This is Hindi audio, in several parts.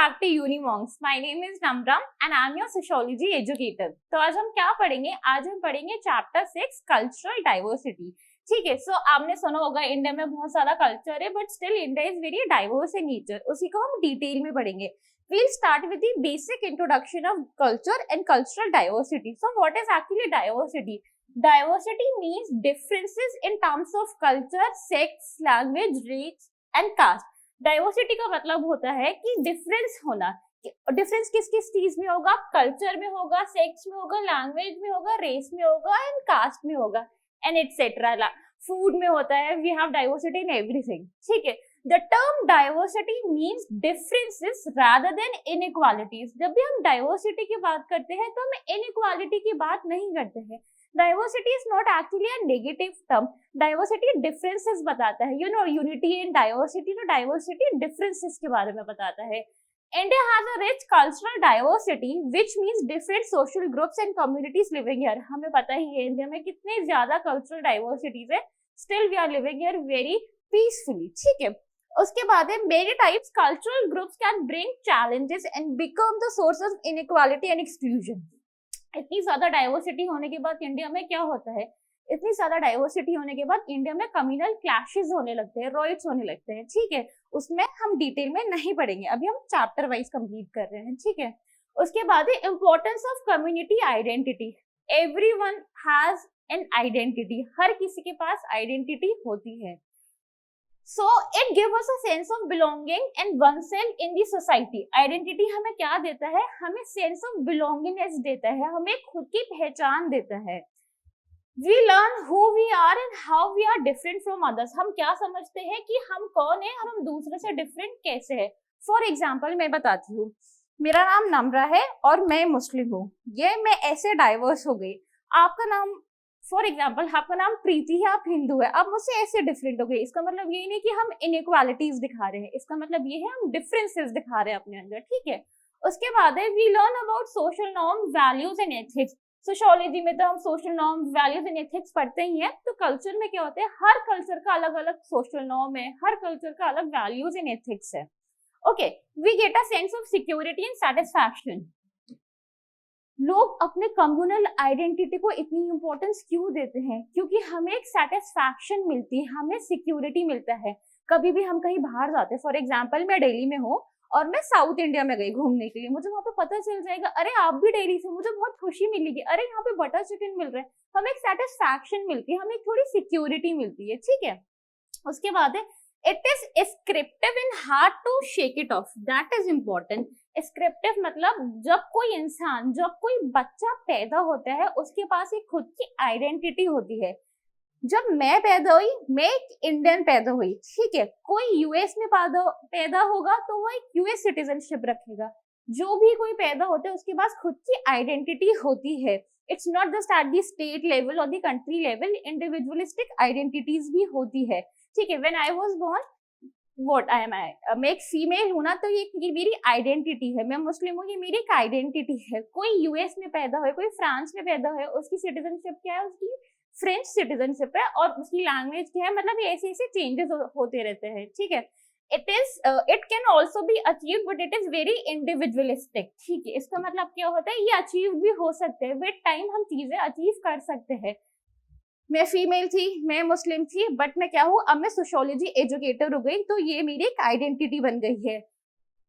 back to Unimonks. My name is Namra and I'm your sociology educator. तो आज हम क्या पढ़ेंगे? आज हम पढ़ेंगे चैप्टर 6 कल्चरल डाइवर्सिटी. ठीक है, सो आपने सुना होगा इंडिया में बहुत सारा कल्चर है, but still India is very diverse in nature. उसी को हम डिटेल में पढ़ेंगे. We'll start with the basic introduction of culture and cultural diversity. So what is actually diversity? Diversity means differences in terms of culture, sex, language, race and caste. Diversity का मतलब होता है कि डिफरेंस होना. डिफरेंस किस किस चीज में होगा? कल्चर में होगा, सेक्स में होगा, लैंग्वेज में होगा, रेस में होगा एंड कास्ट में होगा एंड एटसेट्रा. फूड में होता है. We have diversity in everything. ठीक है. The term diversity means differences rather than inequalities. जब भी हम डाइवर्सिटी की बात करते हैं तो हम इनइक्वालिटी की बात नहीं करते हैं. Diversity is not actually a negative term. Diversity differences बताता है. Unity in diversity. तो डाइवर्सिटी डिफरेंसेस के बारे में बताता है. India has a rich cultural diversity, which means different social groups and communities living here. हमें पता ही है इंडिया में कितने ज्यादा cultural diversities है. Still we are living here very peacefully. ठीक है. उसके बाद है many types cultural groups can bring challenges and become the source of inequality and exclusion. इतनी ज्यादा डाइवर्सिटी होने के बाद इंडिया में क्या होता है? इतनी ज्यादा डाइवर्सिटी होने के बाद इंडिया में कम्युनल क्लैशेस होने लगते हैं, रॉयट्स होने लगते हैं. ठीक है. उसमें हम डिटेल में नहीं पढ़ेंगे, अभी हम चैप्टर वाइज कंप्लीट कर रहे हैं. ठीक है. उसके बाद है importance of community identity. Everyone has an identity. हर किसी के पास आइडेंटिटी होती है. So it gives us a sense of belonging and oneself in the society. Identity हमें क्या देता है? हमें sense of belongingness देता है, हमें खुद की पहचान देता है. We learn who we are and how we are different from others. हम क्या समझते हैं कि हम कौन है और हम दूसरे से डिफरेंट कैसे है. फॉर एग्जाम्पल मैं बताती हूँ. मेरा नाम नम्रा है और मैं मुस्लिम हूँ. ये मैं ऐसे डाइवर्स हो गई. आपका नाम फॉर एग्जाम्पल आपका नाम प्रीति है, आप हिंदू है, आप मुझसे ऐसे डिफरेंट हो गए. इसका मतलब ये नहीं कि हम इनइक्वालिटीज दिखा रहे हैं. इसका मतलब ये है हम डिफरेंसेस दिखा रहे हैं अपने अंदर. ठीक है. उसके बाद है we learn about social norm, values and ethics. Sociology में तो हम social norms, values and ethics पढ़ते ही हैं. तो कल्चर में क्या होता है? हर कल्चर का अलग अलग सोशल नॉर्म है, हर कल्चर का अलग वैल्यूज एंड एथिक्स है. Okay. We get a sense of security and satisfaction. लोग अपने कम्युनल आइडेंटिटी को इतनी इंपॉर्टेंस क्यों देते हैं? क्योंकि हमें एक सेटिस्फैक्शन मिलती है, हमें सिक्योरिटी मिलता है. कभी भी हम कहीं बाहर जाते हैं, फॉर एग्जाम्पल मैं दिल्ली में हूँ और मैं साउथ इंडिया में गई घूमने के लिए, मुझे वहां पे पता चल जाएगा अरे आप भी दिल्ली से, मुझे बहुत खुशी मिलेगी. अरे यहाँ पे बटर चिकन मिल रहा है. हमें एक सेटिस्फैक्शन मिलती है, हमें थोड़ी सिक्योरिटी मिलती है. ठीक है. उसके बाद है it is scriptive in hard to shake it off. That is important. Scriptive मतलब जब कोई इंसान, जब कोई बच्चा पैदा होता है उसके पास एक खुद की आइडेंटिटी होती है. जब मैं पैदा हुई, मैं एक इंडियन पैदा हुई. ठीक है. कोई यूएस में पैदा होगा तो वो एक यूएस सिटीजनशिप रखेगा. जो भी कोई पैदा होता है उसके पास खुद की आइडेंटिटी होती है. It's not just at the state level और the country level. Individualistic identities भी होती है. ठीक है. When I was born, what I am I, मैं एक फीमेल हूं ना, तो ये मेरी आइडेंटिटी है. मैं मुस्लिम हूँ, ये मेरी एक आइडेंटिटी है. कोई यूएस में पैदा हो, कोई फ्रांस में पैदा हो, उसकी सिटीजनशिप क्या है? उसकी फ्रेंच सिटीजनशिप है. और उसकी लैंग्वेज क्या है? मतलब ये ऐसे ऐसे चेंजेस होते रहते हैं. ठीक है. It can also be achieve but it is very individualistic. ठीक है. इसका मतलब क्या होता है? ये अचीव भी हो सकते हैं. विद टाइम हम चीजें अचीव कर सकते हैं. मैं फीमेल थी, मैं मुस्लिम थी, बट मैं क्या हूँ? अब मैं सोशियोलॉजी एजुकेटर हो गई, तो ये मेरी एक आइडेंटिटी बन गई है.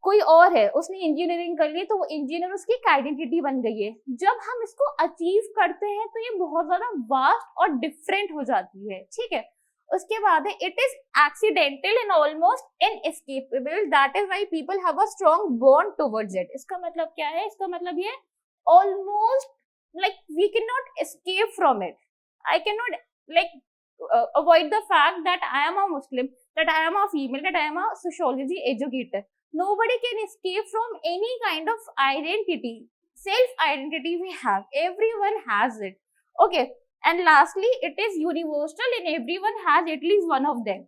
कोई और है, उसने इंजीनियरिंग कर ली, तो वो इंजीनियर उसकी एक आइडेंटिटी बन गई है. जब हम इसको अचीव करते हैं तो ये बहुत ज्यादा वास्ट और डिफरेंट हो जाती है. ठीक है. उसके बाद है it is accidental and almost inescapable. That is why people have a strong bond towards it. इसका मतलब क्या है? इसका मतलब ये almost like we can not escape from it. I cannot avoid the fact that I am a Muslim, that I am a female, that I am a sociology educator. Nobody can escape from any kind of identity, self-identity we have. Everyone has it. Okay. And lastly, it is universal and everyone has at least one of them.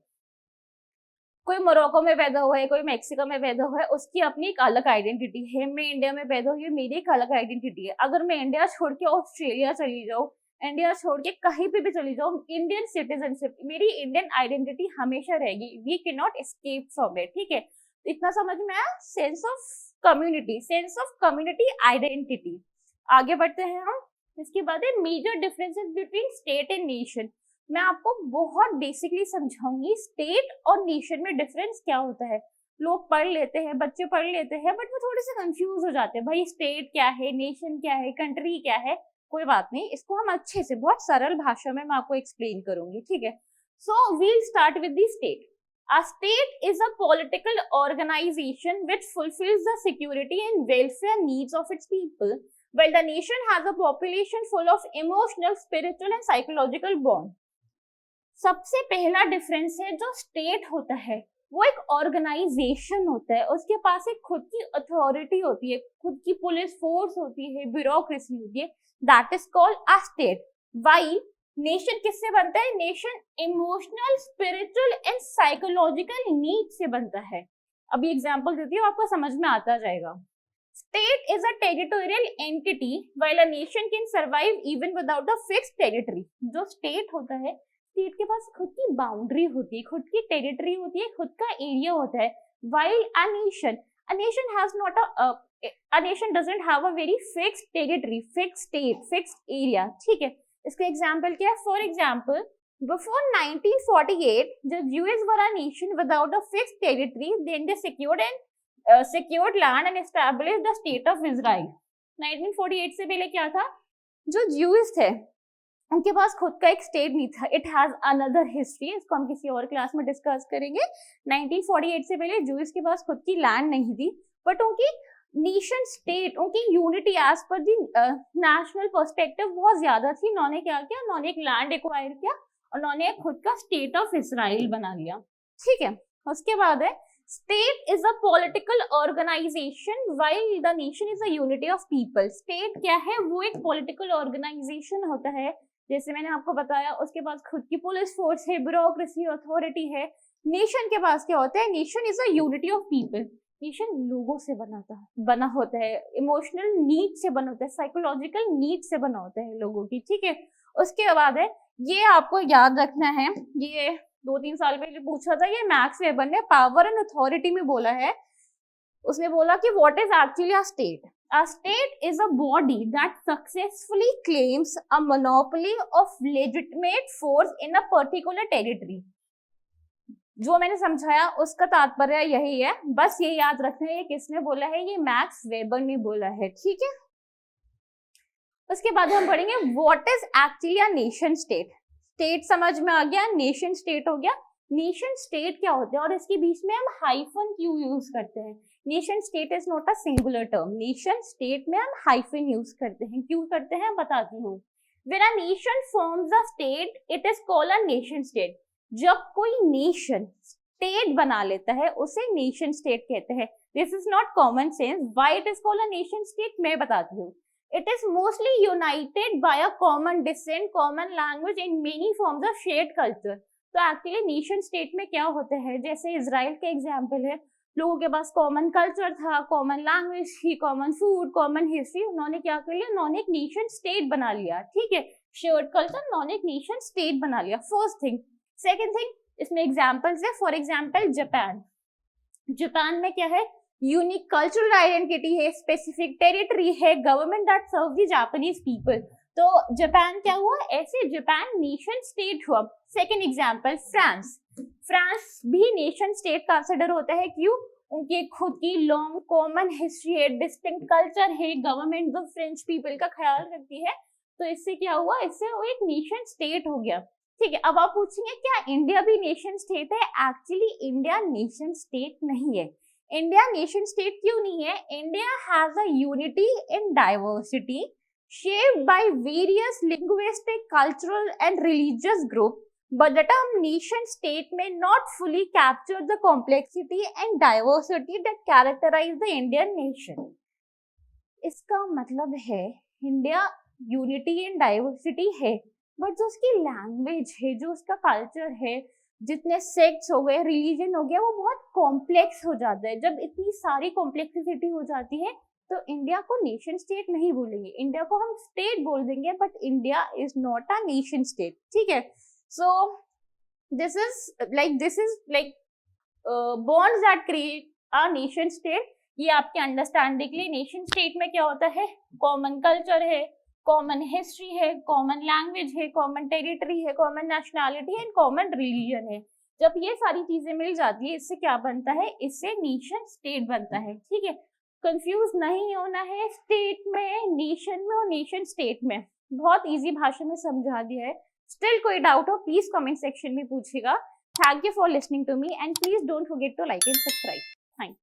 कोई मोरक्को में पैदा हुआ है, कोई मैक्सिको में पैदा हुआ है, उसकी अपनी एक अलग आइडेंटिटी है. मैं इंडिया में पैदा हुई, मेरी एक अलग आइडेंटिटी है. अगर मैं इंडिया छोड़ के ऑस्ट्रेलिया चली जाऊँ, इंडिया छोड़ के कहीं पे भी चली जाऊँ, इंडियन सिटीजनशिप, मेरी इंडियन आइडेंटिटी हमेशा रहेगी. We can not escape from it. ठीक है. इतना समझ में आया? Sense of community, sense of community identity. आगे बढ़ते हैं हम। इसके बाद है major differences between state and nation. मैं आपको बहुत बेसिकली समझाऊंगी स्टेट और नेशन में डिफरेंस क्या होता है। लोग पढ़ लेते हैं, बच्चे पढ़ लेते हैं, बट वो थोड़े से कंफ्यूज हो जाते हैं, भाई स्टेट क्या है, नेशन क्या है, कंट्री क्या है। कोई बात नहीं, इसको हम अच्छे से बहुत सरल भाषा में मैं आपको एक्सप्लेन करूंगी, ठीक है। So we'll start with the state. A state is a political organization which fulfills the security and welfare needs of its people, while the nation has a population full of emotional, spiritual and psychological bond. सबसे पहला डिफरेंस है, जो स्टेट होता है वो एक ऑर्गेनाइजेशन होता है, उसके पास एक खुद की अथॉरिटी होती है, खुद की पुलिस फोर्स होती है, ब्यूरोक्रेसी होती है, that is called a state. While nation किससे बनता है? Nation emotional, spiritual and psychological need से बनता है। अभी एग्जांपल देती हूँ, आपको समझ में आता जाएगा। State is a territorial entity while a nation can survive even without a fixed territory. जो स्टेट होता है, स्टेट के पास खुद की बाउंड्री होती है, खुद की टेरिटरी होती है, खुद का एरिया होता है। While a nation has not a nation doesn't have a very fixed territory, fixed state, fixed area, ठीक है। इसका एग्जाम्पल क्या है? For example before 1948 the Jews were a nation without a fixed territory, then they secured land and established the state of Israel। 1948 से पहले क्या था? जो Jews थे उनके पास खुद का एक स्टेट नहीं था। इट हैज अनदर हिस्ट्री, इसको हम किसी और क्लास में डिस्कस करेंगे। 1948 से पहले जूस के पास खुद की लैंड नहीं थी, बट उनकी नेशन स्टेट, उनकी यूनिटी एज पर दी नेशनल पर्सपेक्टिव बहुत ज्यादा थी। उन्होंने क्या किया? उन्होंने एक लैंड एक्वायर किया और उन्होंने खुद का स्टेट ऑफ इसराइल बना लिया, ठीक है। उसके बाद है state is a political organization while the nation is a unity of people. State क्या है? वो एक पॉलिटिकल ऑर्गेनाइजेशन होता है, जैसे मैंने आपको बताया, उसके पास खुद की पुलिस फोर्स है, ब्यूरोक्रेसी, अथॉरिटी है। नेशन के पास क्या होता है? Nation is a unity of people. Nation लोगों से बना होता है, इमोशनल नीड से बना होता है, साइकोलॉजिकल नीड से बना होता है लोगों की, ठीक है। उसके बाद है, ये आपको याद रखना है, ये 2-3 साल पहले पूछा था, ये मैक्स वेबर ने पावर एंड अथॉरिटी में बोला है। उसने बोला कि what is actually a state? A state is a body that successfully claims a monopoly of legitimate force in a particular territory। जो मैंने समझाया उसका तात्पर्य यही है, बस ये याद रखना है। ये किसने बोला है? ये मैक्स वेबर ने बोला है, ठीक है। उसके बाद हम पढ़ेंगे what is actually a nation state. State समझ में आ गया, नेशन स्टेट हो गया। नेशन स्टेट क्या होते हैं और इसके बीच में हम हाइफन क्यों यूज करते हैं? Nation state is not a singular term. Nation state में हम हाइफन यूज करते हैं, क्यों करते हैं बताती हूँ। When a nation forms a state, it is called a nation state। जब कोई नेशन स्टेट बना लेता है उसे नेशन स्टेट कहते हैं। This is not common sense. Why it is called a nation state मैं बताती हूँ। It is mostly united by a common descent, common language and many forms of shared culture. तो एक्चुअली नेशन स्टेट में क्या होता है, जैसे इजराइल का एग्जाम्पल है, लोगों के पास कॉमन कल्चर था, कॉमन लैंग्वेज थी, कॉमन फूड, कॉमन हिस्ट्री। उन्होंने क्या कर लिया? उन्होंने एक नेशन स्टेट बना लिया, ठीक है। शेयर्ड कल्चर, उन्होंने एक नेशन स्टेट बना लिया, फर्स्ट थिंग। सेकेंड थिंग, इसमें एग्जाम्पल्स है। For example Japan. जापान में क्या है? यूनिक कल्चरल आइडेंटिटी है, स्पेसिफिक टेरिटरी है, government that serve the Japanese people. तो जापान क्या हुआ? ऐसे जापान नेशन स्टेट हुआ। Second example France. फ्रांस भी नेशन स्टेट कंसिडर होता है, क्यों? उनकी खुद की लॉन्ग कॉमन हिस्ट्री है, डिस्टिंक्ट कल्चर है, गवर्नमेंट जो फ्रेंच पीपल का ख्याल रखती है। तो इससे क्या हुआ? इससे वो एक नेशन स्टेट हो गया, ठीक है। अब आप पूछेंगे क्या इंडिया भी नेशन स्टेट है? एक्चुअली इंडिया नेशन स्टेट नहीं है। इंडिया नेशन स्टेट क्यों नहीं है? India has a unity in diversity shaped by various linguistic, cultural and religious groups, but the term nation state may not fully capture the complexity and diversity that characterize the Indian nation। इसका मतलब है इंडिया यूनिटी एंड डाइवर्सिटी है, बट जो उसकी लैंग्वेज है, जो उसका कल्चर है, जितने सेक्ट्स हो गए, रिलीजन हो गया, वो बहुत कॉम्प्लेक्स हो जाता है। जब इतनी सारी कॉम्प्लेक्सिटी हो जाती है तो इंडिया को नेशन स्टेट नहीं बोलेंगे, इंडिया को हम स्टेट बोल देंगे, but India is not a nation state, ठीक है। So this is like bonds that create a nation state। ये आपके अंडरस्टैंडिंग के लिए नेशन स्टेट में क्या होता है, कॉमन कल्चर है, कॉमन हिस्ट्री है, कॉमन लैंग्वेज है, कॉमन टेरिटरी है, common nationality and common religion है। जब ये सारी चीजें मिल जाती है, इससे क्या बनता है, इससे नेशन स्टेट बनता है। ठीक है, कंफ्यूज नहीं होना है स्टेट में, नेशन में और नेशन स्टेट में। बहुत इजी भाषा में समझा दिया है। स्टिल कोई डाउट हो प्लीज कमेंट सेक्शन में पूछिएगा। Thank you for listening to me and please don't forget to like and subscribe. Thank you.